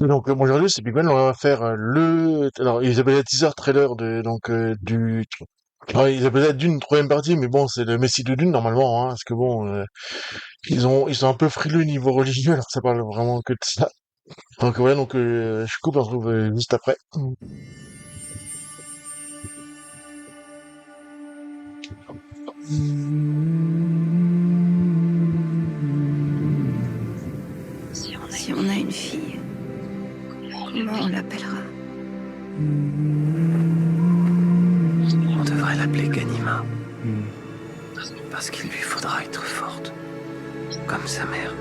Donc bon, aujourd'hui, c'est Big Ben, on va faire alors ils appellent ça teaser trailer ils appellent ça d'une troisième partie, mais bon, c'est le Messie de Dune normalement, hein, parce que bon, ils sont un peu frileux niveau religieux, alors ça parle vraiment que de ça. Donc voilà, je coupe, on se retrouve juste après. Si on a une fille, comment on l'appellera? On devrait l'appeler Ganima. Parce qu'il lui faudra être forte, comme sa mère.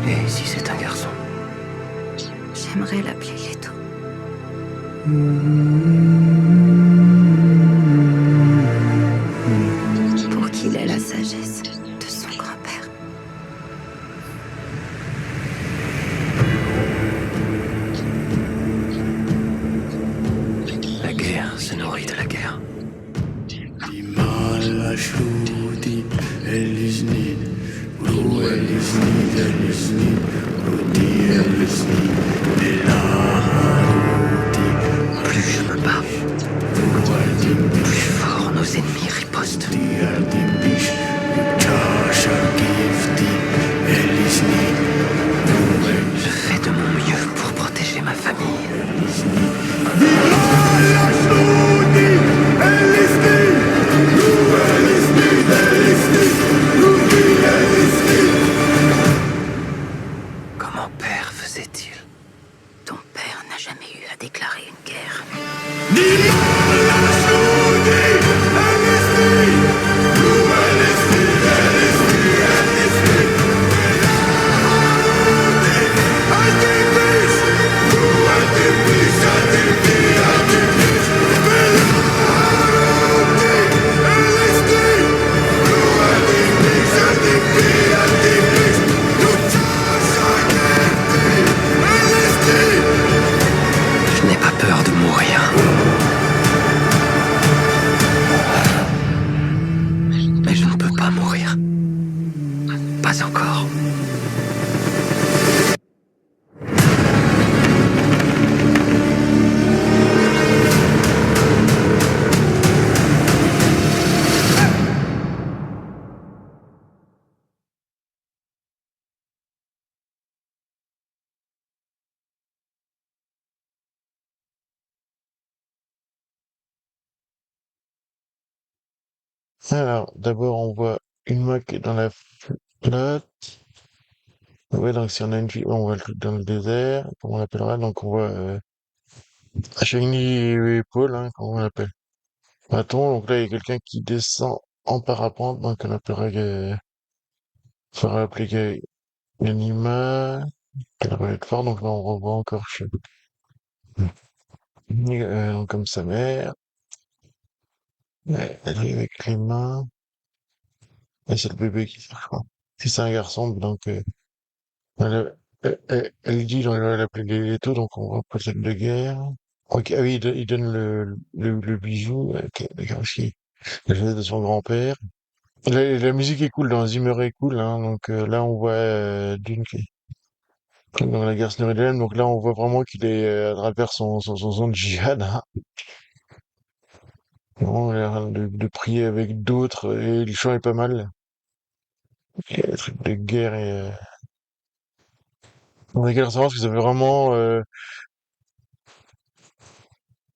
Et si c'est un garçon? J'aimerais l'appeler Leto. Pour qu'il ait la sagesse de son grand-père. La guerre se nourrit de la guerre. Plus je me bats, plus fort nos ennemis ripostent. Je fais de mon mieux pour protéger ma famille. Comment père faisait-il? Ton père n'a jamais eu à déclarer une guerre. Je n'ai pas peur de mourir. Mais je ne peux pas mourir. Pas encore. Alors, d'abord, on voit une main qui est dans la flotte. Ouais, donc si on a une fille, on voit le truc dans le désert, comment on l'appellera? Donc on voit Shiny et Paul, hein, comment on l'appelle? Attends, donc là, il y a quelqu'un qui descend en parapente, donc on appellera, faudra appeler Ganima, elle va être fort, donc là, on revoit encore donc comme sa mère, elle est avec les mains, et c'est le bébé qui sert, je crois. Si c'est un garçon, elle, elle dit, genre, elle va l'appeler Leto, donc on voit peut-être de guerre. Ok, ah oui, il donne le bijou, ok, d'accord, aussi. La jeunesse de son grand-père. La musique est cool, dans Zimmer est cool, hein, là, on voit Dune qui est dans la guerre snurridienne, donc là, on voit vraiment qu'il est à travers son djihad, hein. Vraiment, il a l'air de prier avec d'autres, et le chant est pas mal. Il y a des trucs de guerre on a qu'à savoir parce que ça fait vraiment,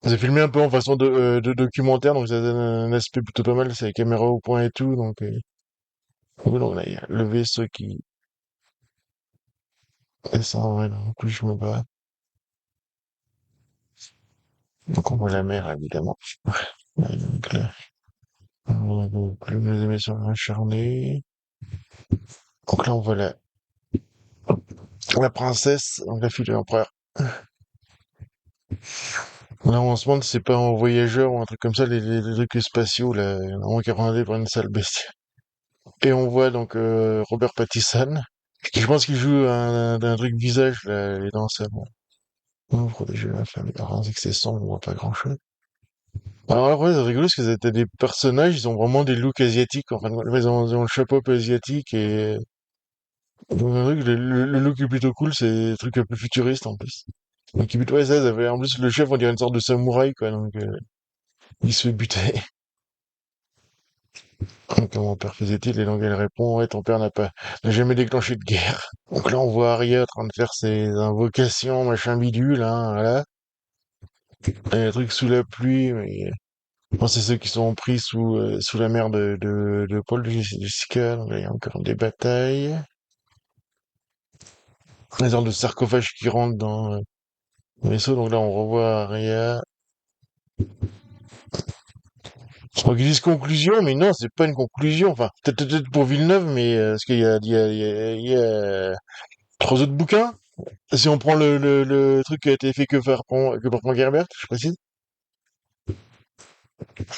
c'est filmé un peu en façon de documentaire, donc ça donne un aspect plutôt pas mal, c'est la caméra au point et tout, oui, donc là, il y a le vaisseau qui descend, ouais, non, plus je me bats. Donc on voit la mer, évidemment. Ouais, donc là, on voit plus les émissions acharnées. Donc là, on voit la princesse, donc la fille de l'empereur. Là, on se demande si c'est pas un voyageur ou un truc comme ça, les trucs spatiaux, là, vraiment qui est regardé par une sale bestie. Et on voit Robert Pattinson, qui je pense qu'il joue un truc visage, là, les dents, ça, bon. On protéger la femme. Alors, on dit que c'est sombre, on voit pas grand-chose. Alors après, c'est rigolo parce que t'as des personnages, ils ont vraiment des looks asiatiques. Enfin, ils ont le chapeau un peu asiatique et donc, un truc, le look est plutôt cool, c'est un truc un peu futuriste en plus. Donc il bute, ouais, ça avait, en plus le chef on dirait une sorte de samouraï quoi, donc il se fait buter. Comment père faisait-il? Et donc elle répond, ouais, ton père n'a jamais déclenché de guerre. Donc là on voit Arya en train de faire ses invocations, machin bidule, hein, voilà. Et un truc sous la pluie, mais je pense que c'est ceux qui sont pris sous la mer de Paul de Jessica, donc là il y a encore des batailles. Les sortes de sarcophages qui rentrent dans le vaisseau, donc là on revoit Arya. Je crois qu'ils disent conclusion, mais non, c'est pas une conclusion. Enfin, peut-être pour Villeneuve, mais parce qu'il y a 3 autres bouquins. Si on prend le truc qui a été fait que par Frank Herbert, je précise.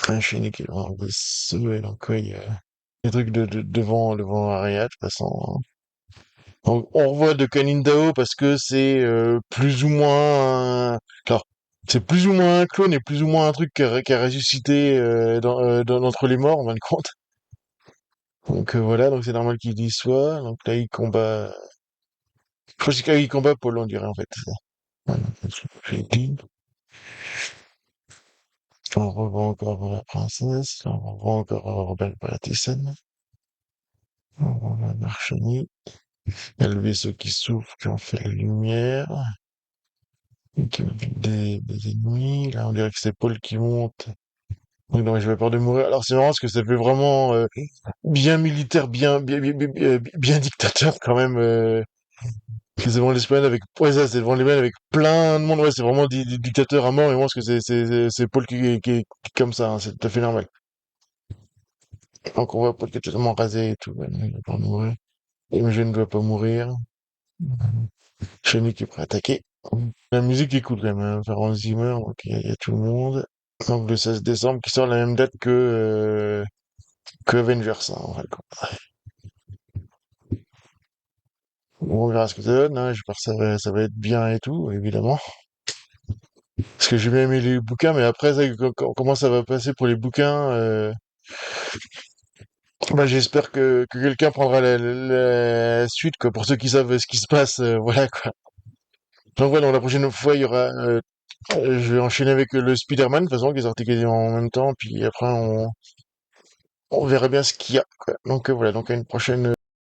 Enchaîné qui est vraiment vaisseau, et donc ouais, il y a des trucs devant Ariat, de toute façon. On revoit de Kanindao parce que c'est plus ou moins alors, c'est plus ou moins un clone et plus ou moins un truc qui a ressuscité d'entre les morts, en fin de compte. Donc voilà, donc c'est normal qu'il y soit. Donc là, il combat. Je crois qu'il combat Paul, on dirait en fait. Voilà, j'ai dit. On revoit encore la princesse. On revoit encore Robert Pattinson. On revoit Marchini. Il y a le vaisseau qui s'ouvre, qui en fait la lumière. Et qui évite des ennemis. Là, on dirait que c'est Paul qui monte. Donc non, j'avais peur de mourir. Alors c'est marrant parce que ça fait vraiment bien militaire, bien dictateur quand même. C'est devant l'Espagne avec, ouais, ça, c'est devant l'Espagne avec plein de monde. Ouais, c'est vraiment des dictateurs à mort. Et moi, parce que c'est Paul qui est comme ça. Hein, c'est tout à fait normal. Donc, on voit Paul qui est totalement rasé et tout. Ouais, non, il va pas mourir. Et je ne dois pas mourir. Chenille qui est prêt à attaquer. La musique est cool quand même. Hein. Faire Hans Zimmer, donc il y a tout le monde. Donc, le 16 décembre, qui sort la même date que Avengers, hein, en fait, quoi. Bon, on verra ce que ça donne. Hein. J'espère que ça va être bien et tout, évidemment. Parce que j'ai bien aimé les bouquins, mais après, ça, comment ça va passer pour les bouquins bah, j'espère que quelqu'un prendra la suite, quoi, pour ceux qui savent ce qui se passe, voilà, quoi. Donc, voilà, donc la prochaine fois, il y aura... je vais enchaîner avec le Spider-Man, de toute façon, qui est sorti quasiment en même temps, puis après, on verra bien ce qu'il y a, quoi. Donc, voilà, donc à une prochaine...